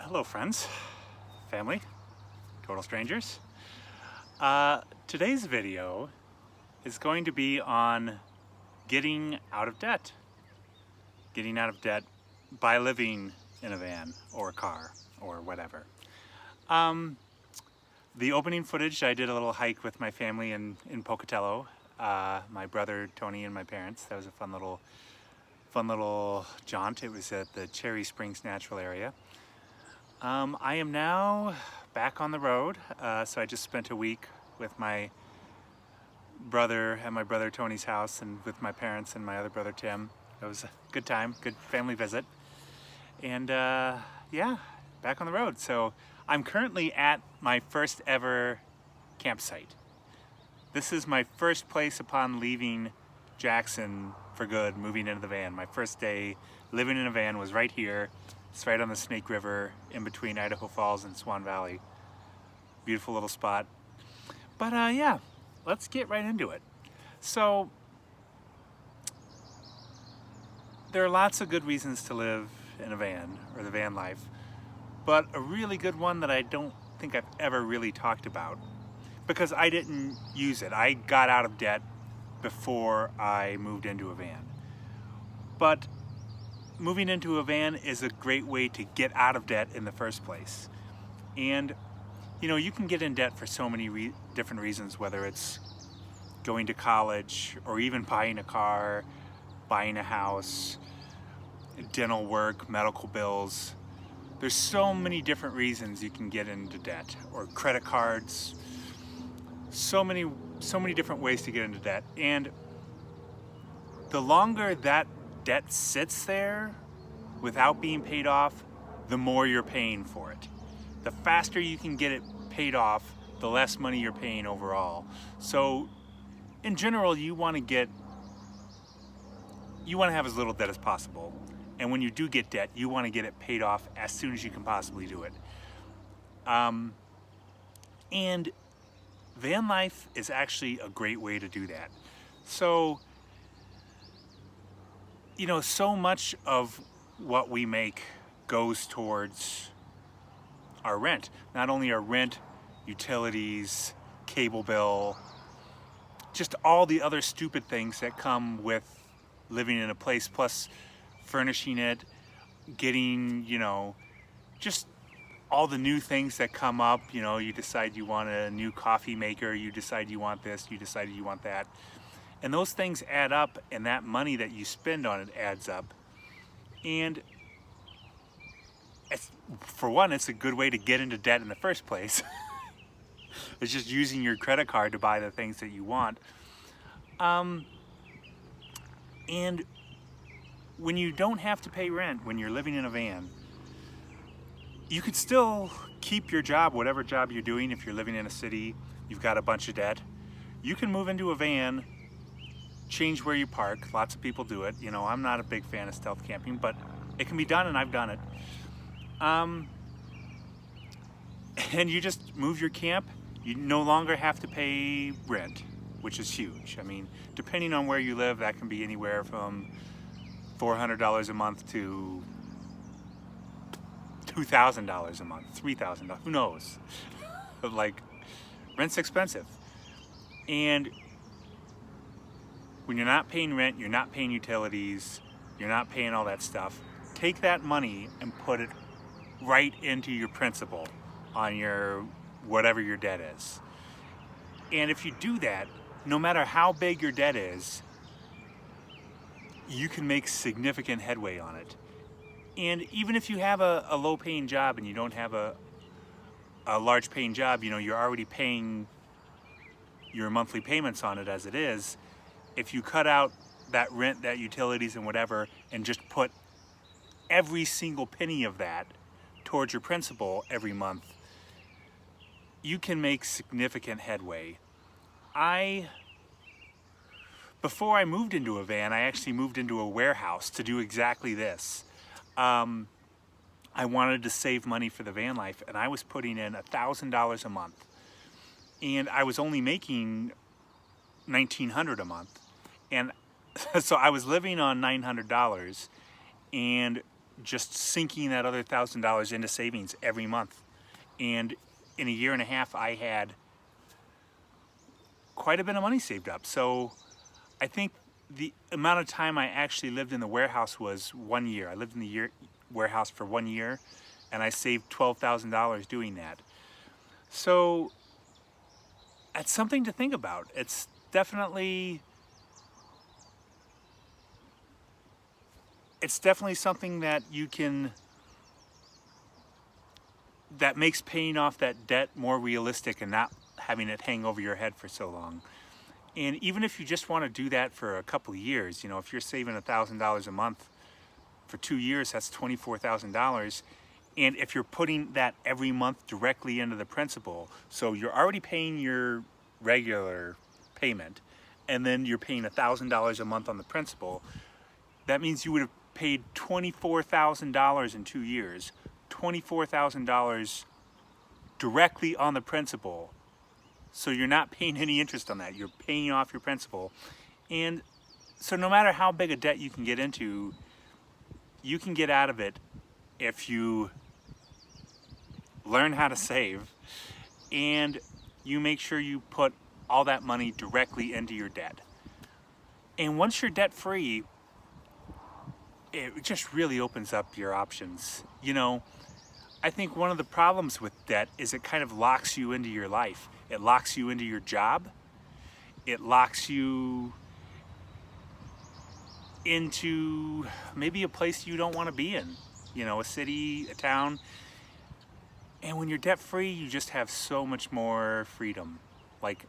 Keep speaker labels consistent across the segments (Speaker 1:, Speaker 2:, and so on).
Speaker 1: Hello friends, family, total strangers. Today's video is going to be on getting out of debt. Getting out of debt by living in a van or a car or whatever. The opening footage, I did a little hike with my family in Pocatello. My brother Tony and my parents. That was a fun little jaunt. It was at the Cherry Springs Natural Area. I am now back on the road, so I just spent a week with my brother at my brother Tony's house and with my parents and my other brother Tim. It was a good time, good family visit. And yeah, back on the road. So I'm currently at my first ever campsite. This is my first place upon leaving Jackson for good, moving into the van. My first day living in a van was right here. It's right on the Snake River in between Idaho Falls and Swan Valley. Beautiful little spot. But yeah, let's get right into it. So there are lots of good reasons to live in a van or the van life, but a really good one that I don't think I've ever really talked about because I didn't use it. I got out of debt before I moved into a van. But moving into a van is a great way to get out of debt in the first place. And you know, you can get in debt for so many different reasons, whether it's going to college or even buying a car, buying a house, dental work, medical bills. There's so many different reasons you can get into debt, or credit cards. So many different ways to get into debt. And the longer that debt sits there without being paid off, the more you're paying for it. The faster you can get it paid off, the less money you're paying overall. So in general, you want to have as little debt as possible. And when you do get debt, you want to get it paid off as soon as you can possibly do it. And van life is actually a great way to do that. So, you know, so much of what we make goes towards our rent. Not only our rent, utilities, cable bill, just all the other stupid things that come with living in a place, plus furnishing it, getting, you know, just all the new things that come up. You know, you decide you want a new coffee maker, you decide you want this, you decide you want that. And those things add up, and that money that you spend on it adds up. And for one, it's a good way to get into debt in the first place. It's just using your credit card to buy the things that you want. And when you don't have to pay rent, when you're living in a van, you could still keep your job, whatever job you're doing. If you're living in a city, you've got a bunch of debt, you can move into a van, change where you park. Lots of people do it. You know, I'm not a big fan of stealth camping, but it can be done, and I've done it. And you just move your camp. You no longer have to pay rent, which is huge. I mean, depending on where you live, that can be anywhere from $400 a month to $2,000 a month, $3,000, who knows? But like, rent's expensive. And when you're not paying rent, you're not paying utilities, you're not paying all that stuff, take that money and put it right into your principal on your whatever your debt is. And if you do that, no matter how big your debt is, you can make significant headway on it. And even if you have a low paying job and you don't have a large paying job, you know, you're already paying your monthly payments on it as it is. If you cut out that rent, that utilities and whatever, and just put every single penny of that towards your principal every month, you can make significant headway. Before I moved into a van, I actually moved into a warehouse to do exactly this. I wanted to save money for the van life, and I was putting in $1,000 a month. And I was only making $1,900 a month. And so I was living on $900 and just sinking that other $1,000 into savings every month. And in a year and a half, I had quite a bit of money saved up. So I think the amount of time I actually lived in the warehouse was 1 year. I lived in the warehouse for 1 year, and I saved $12,000 doing that. So that's something to think about. It's definitely something that that makes paying off that debt more realistic and not having it hang over your head for so long. And even if you just want to do that for a couple of years, if you're saving $1,000 a month for 2 years, that's $24,000. And if you're putting that every month directly into the principal, so you're already paying your regular payment, and then you're paying $1,000 a month on the principal, that means you would have paid $24,000 in 2 years, $24,000 directly on the principal. So you're not paying any interest on that. You're paying off your principal. And so no matter how big a debt you can get into, you can get out of it if you learn how to save and you make sure you put all that money directly into your debt. And once you're debt free, it just really opens up your options. I think one of the problems with debt is it kind of locks you into your life. It locks you into your job. It locks you into maybe a place you don't want to be in, a city, a town. And when you're debt free, you just have so much more freedom. Like,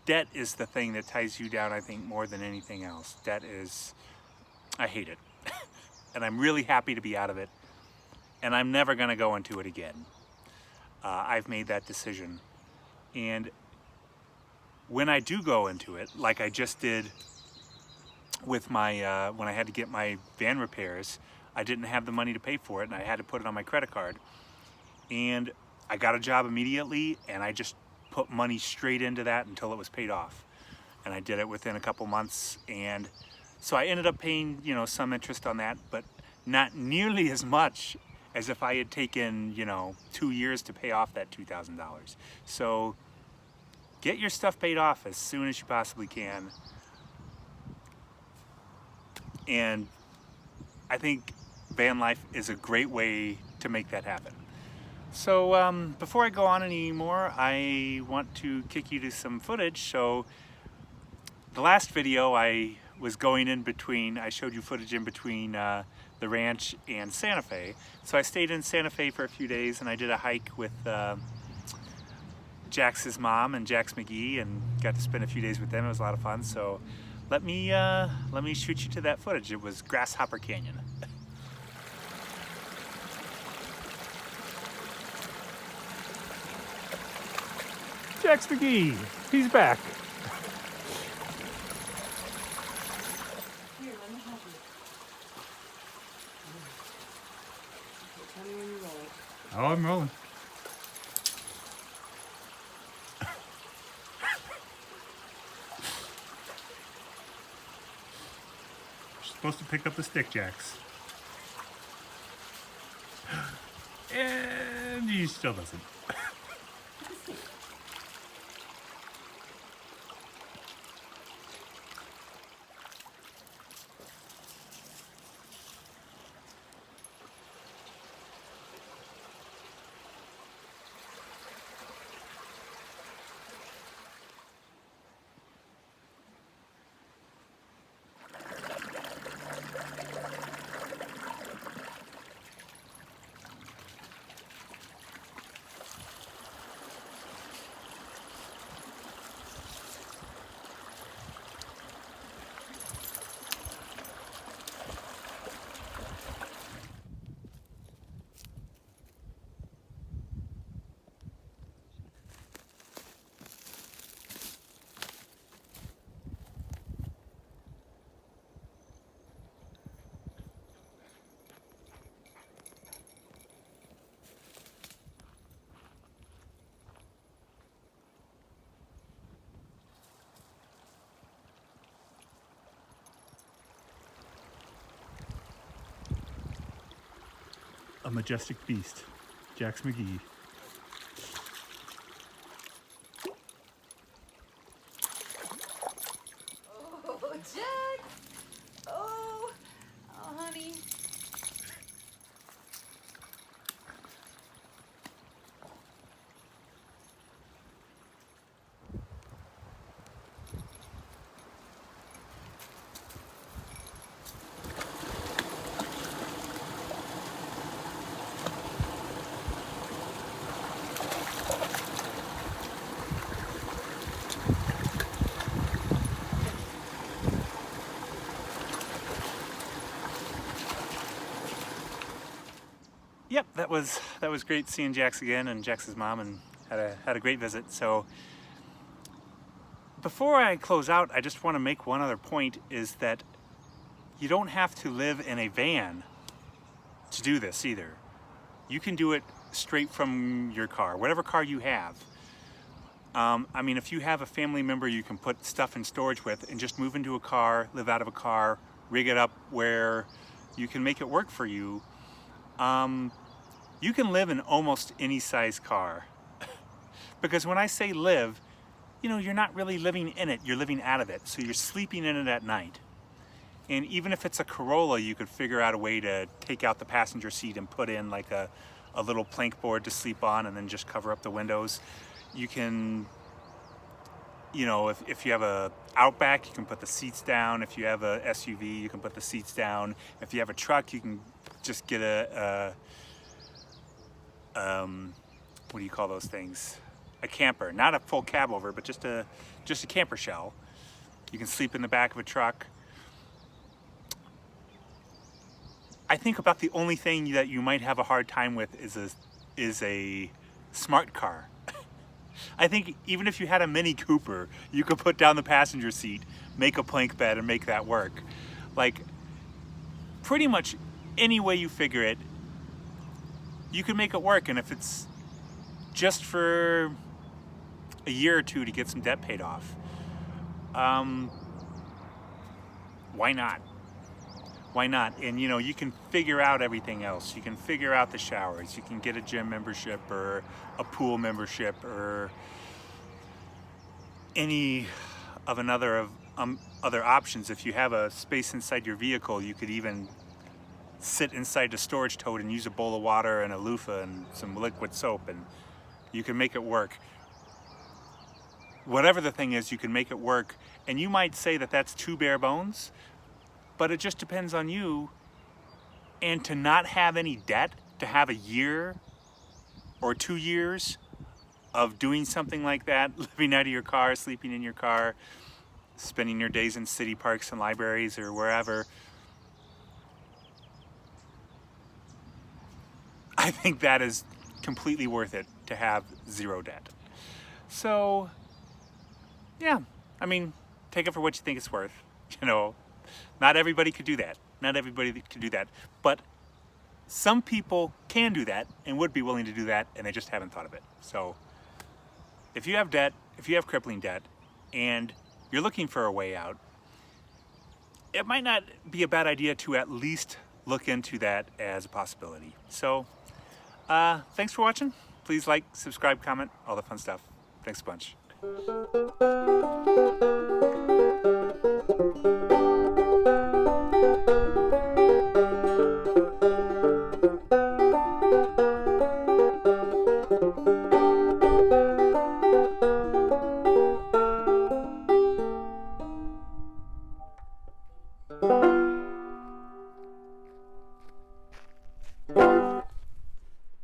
Speaker 1: debt is the thing that ties you down, I think, more than anything else. Debt is, I hate it. And I'm really happy to be out of it. And I'm never going to go into it again. I've made that decision. And when I do go into it, like I just did with my, when I had to get my van repairs, I didn't have the money to pay for it, and I had to put it on my credit card. And I got a job immediately, and I just put money straight into that until it was paid off. And I did it within a couple months, and so I ended up paying, some interest on that, but not nearly as much as if I had taken, 2 years to pay off that $2,000. So get your stuff paid off as soon as you possibly can. And I think van life is a great way to make that happen. So before I go on anymore, I want to kick you to some footage. So the last video I was going in between, I showed you footage in between the ranch and Santa Fe. So I stayed in Santa Fe for a few days, and I did a hike with Jax's mom and Jax McGee, and got to spend a few days with them. It was a lot of fun. So let me shoot you to that footage. It was Grasshopper Canyon. Jax McGee, he's back.
Speaker 2: Here, let me help you. Tell me when you're rolling.
Speaker 1: Oh, I'm rolling. You're supposed to pick up the stick, Jax. And he still doesn't. a majestic beast, Jax McGee.
Speaker 2: Oh, Jack! Oh, honey.
Speaker 1: Yep, that was great seeing Jax again and Jax's mom, and had a great visit. So before I close out, I just want to make one other point, is that you don't have to live in a van to do this either. You can do it straight from your car, whatever car you have. I mean, if you have a family member you can put stuff in storage with and just move into a car, live out of a car, rig it up where you can make it work for you. You can live in almost any size car. Because when I say live, you know, you're not really living in it, you're living out of it. So you're sleeping in it at night. And even if it's a Corolla, you could figure out a way to take out the passenger seat and put in like a little plank board to sleep on, and then just cover up the windows. You can, you know, if you have a Outback, you can put the seats down. If you have a SUV, you can put the seats down. If you have a truck, you can just get what do you call those things? A camper, not a full cab over, but just a camper shell. You can sleep in the back of a truck. I think about the only thing that you might have a hard time with is a smart car. I think even if you had a Mini Cooper, you could put down the passenger seat, make a plank bed, and make that work. Like, pretty much any way you figure it, you can make it work. And if it's just for a year or two to get some debt paid off, why not? Why not? And you know, you can figure out everything else. You can figure out the showers. You can get a gym membership or a pool membership or any of other options. If you have a space inside your vehicle, you could even sit inside the storage tote and use a bowl of water and a loofah and some liquid soap, and you can make it work. Whatever the thing is, you can make it work. And you might say that that's too bare bones, but it just depends on you. And to not have any debt, to have a year or 2 years of doing something like that, living out of your car, sleeping in your car, spending your days in city parks and libraries or wherever, I think that is completely worth it to have zero debt. So, yeah, I mean, take it for what you think it's worth. You know, not everybody could do that. Not everybody could do that. But some people can do that and would be willing to do that, and they just haven't thought of it. So if you have debt, if you have crippling debt, and you're looking for a way out, it might not be a bad idea to at least look into that as a possibility. So thanks for watching. Please like, subscribe, comment, all the fun stuff. Thanks a bunch.